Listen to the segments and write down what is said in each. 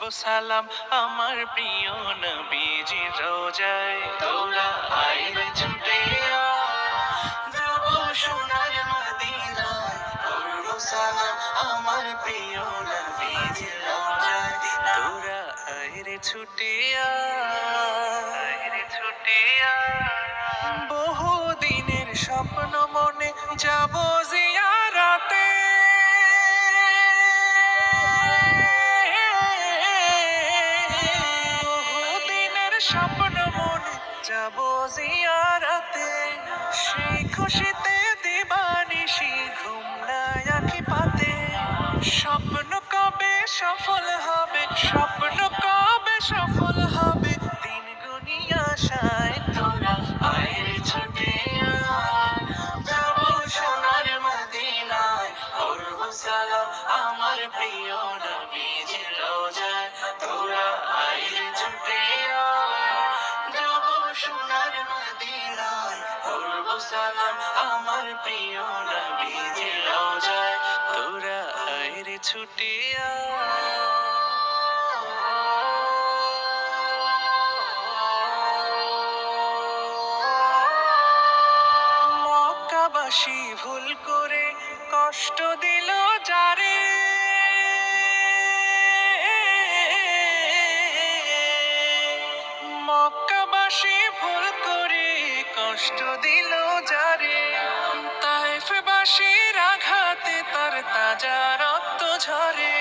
সালাম আমার প্রিয় নবীজির রোজায়। তোরা আইরে ছুটে যাব সোনার মদিনায়, করব সালাম আমার প্রিয় নবীজির রোজায়। তোরা আইরে ছুটে বহু দিনের স্বপ্ন মনে যাব জিয়ারাতে। বহুদিনের স্বপ্ন মনে যাব জিয়ারাতে, সেই খুশিতে দিবানিশি ঘুম নাই আঁখি পাতে। স্বপ্ন কবে সফল হবে, স্বপ্ন কবে সফল হবে, দিন গুনিয়া আশায় তোরা আইরে ছুটে যাব সোনার মদিনায়, করব সালাম আমার প্রিয় নবীজির রোজায়। তোরা আইরে ছুটে যাব সোনার মদিনায়, করব সালাম আমার প্রিয় নবীজির রোজায়। তোরা আইরে ছুটে মক্কাবাসী ভুল করে কষ্ট দিল যারে, মক্কাবাসী ভুল করে কষ্ট দিল যারে, তায়েফবাসীর আঘাতে তার তাজা রক্ত ঝরে।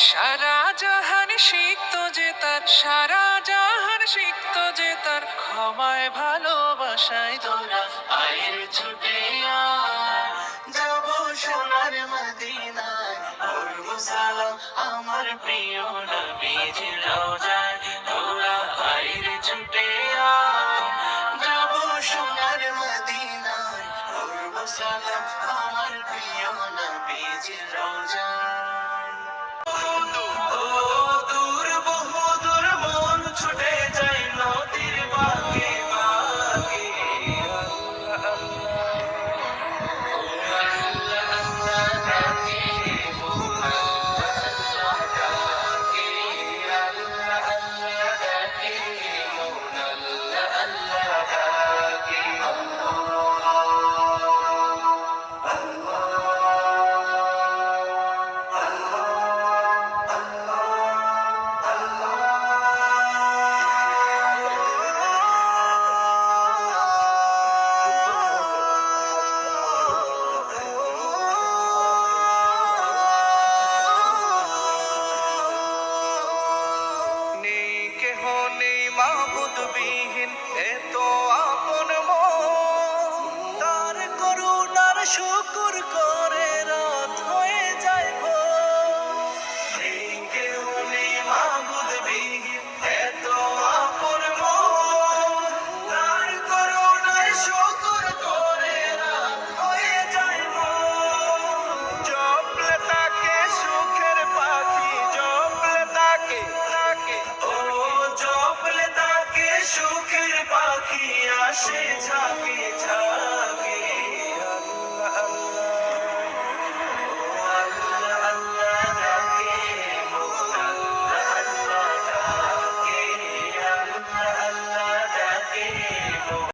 সারা জাহান শিখত যে তার, সারা জাহান শিখত যে তার ক্ষমায় ভালোবাসায়। তোরা আইরে ছুটে যাব সোনার মদিনায়, করব সালাম আমার প্রিয় নবীজির রোজায়। তোরা আইরে ছুটে যাব সোনার মদিনায়, করব সালাম আমার প্রিয় নবীজির রোজায়। দূর বহু দূর মন ছুটে যায় নদীর বাঁকে বাঁকে। মাবুদবিহীন এত আপন মন, তার করুণার শুকর করে রাত হয়ে যায় ভোর। নেই কেহ নেই মাবুদবিহীন এত আপন মন, তার করুণার শুকর করে রাত হয়ে যায় ভোর। জপলে তাকে সুখের পাখি, জপলে তাকে ও জপলে তাকে সুখের পাখি আসে ঝাঁকে ঝাঁকে।